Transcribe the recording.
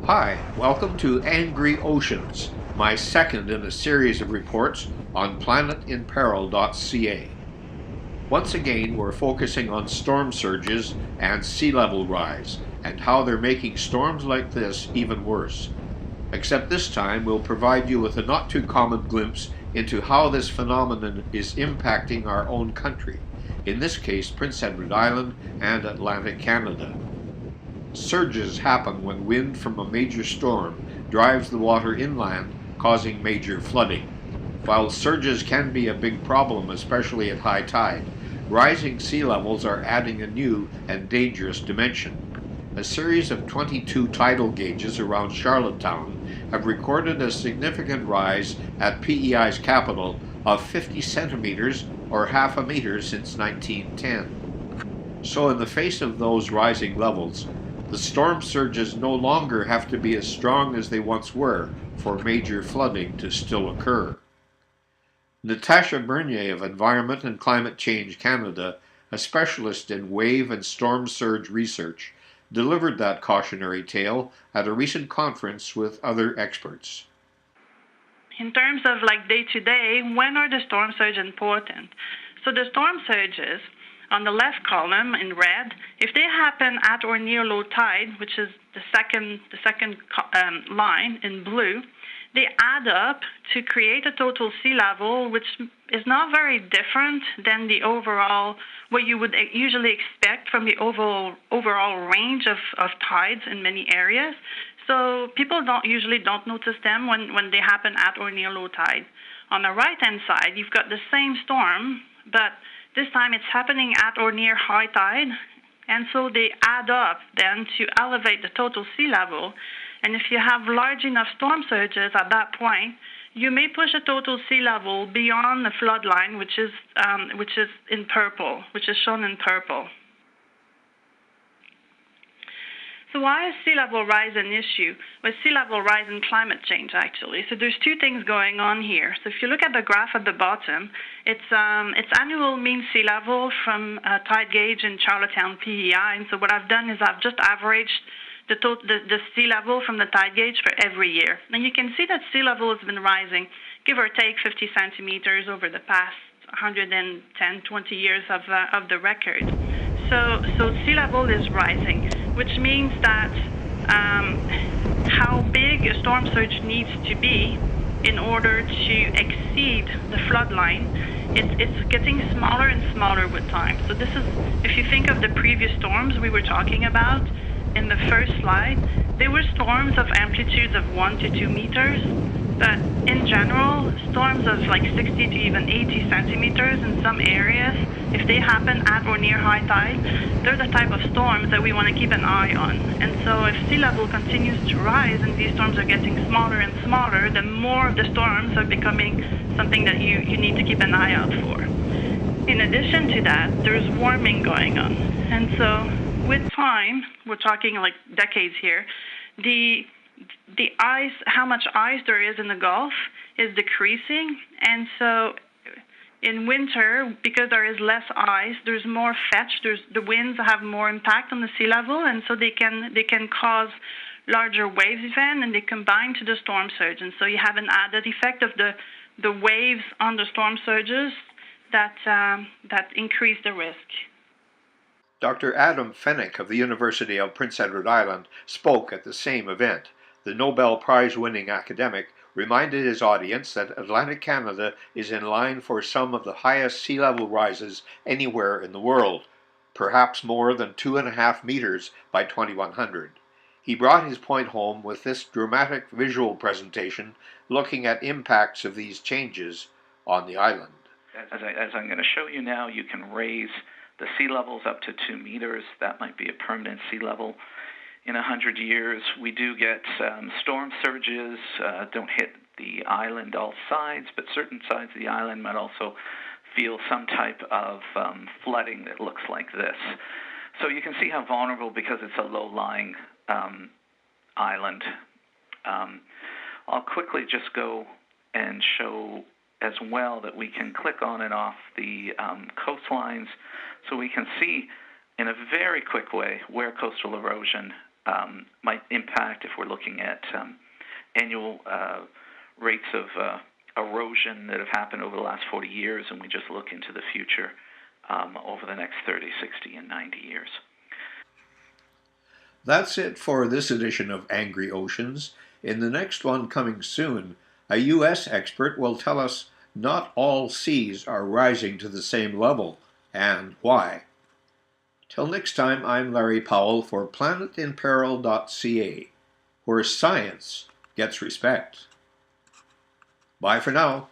Hi, welcome to Angry Oceans, my second in a series of reports on planetinperil.ca. Once again, we're focusing on storm surges and sea level rise, and how they're making storms like this even worse. Except this time, we'll provide you with a not too common glimpse into how this phenomenon is impacting our own country, in this case Prince Edward Island and Atlantic Canada. Surges happen when wind from a major storm drives the water inland, causing major flooding. While surges can be a big problem, especially at high tide, rising sea levels are adding a new and dangerous dimension. A series of 22 tidal gauges around Charlottetown have recorded a significant rise at PEI's capital of 50 centimeters or half a meter since 1910. So in the face of those rising levels, the storm surges no longer have to be as strong as they once were for major flooding to still occur. Natasha Bernier of Environment and Climate Change Canada, a specialist in wave and storm surge research, delivered that cautionary tale at a recent conference with other experts. In terms of day to day, when are the storm surges important? So the storm surges on the left column in red, if they happen at or near low tide, which is the second line in blue, they add up to create a total sea level, which is not very different than the overall, what you would usually expect from the overall range of tides in many areas. So people usually don't notice them when they happen at or near low tide. On the right-hand side, you've got the same storm, but this time it's happening at or near high tide, and so they add up then to elevate the total sea level. And if you have large enough storm surges at that point, you may push a total sea level beyond the flood line, which is in purple, which is shown in purple. So why is sea level rise an issue? Well, sea level rise and climate change, actually. So there's two things going on here. So if you look at the graph at the bottom, it's annual mean sea level from a tide gauge in Charlottetown, PEI. And so what I've done is I've just averaged the sea level from the tide gauge for every year. And you can see that sea level has been rising, give or take 50 centimeters over the past 110, 20 years of the record. So sea level is rising, which means that how big a storm surge needs to be in order to exceed the flood line, it's getting smaller and smaller with time. So this is, if you think of the previous storms we were talking about in the first slide, they were storms of amplitudes of 1 to 2 meters, but in general, storms of 60 to even 80 centimeters in some areas, if they happen at or near high tide, they're the type of storms that we want to keep an eye on. And so if sea level continues to rise and these storms are getting smaller and smaller, then more of the storms are becoming something that you need to keep an eye out for. In addition to that, there's warming going on. And so with time, we're talking decades here, the ice, how much ice there is in the Gulf is decreasing, and so in winter, because there is less ice, there's more fetch. The winds have more impact on the sea level, and so they can cause larger waves event, and they combine to the storm surge, and so you have an added effect of the waves on the storm surges that increase the risk. Dr. Adam Fennick of the University of Prince Edward Island spoke at the same event. The Nobel Prize-winning academic reminded his audience that Atlantic Canada is in line for some of the highest sea level rises anywhere in the world, perhaps more than 2.5 meters by 2100. He brought his point home with this dramatic visual presentation looking at impacts of these changes on the island. As I'm going to show you now, you can raise the sea levels up to 2 meters. That might be a permanent sea level. In 100 years, we do get storm surges, don't hit the island all sides, but certain sides of the island might also feel some type of flooding that looks like this. So you can see how vulnerable, because it's a low-lying island. I'll quickly just go and show as well that we can click on and off the coastlines, so we can see in a very quick way where coastal erosion might impact if we're looking at annual rates of erosion that have happened over the last 40 years, and we just look into the future over the next 30, 60, and 90 years. That's it for this edition of Angry Oceans. In the next one coming soon, a U.S. expert will tell us not all seas are rising to the same level, and why. Till next time, I'm Larry Powell for planetinperil.ca, where science gets respect. Bye for now.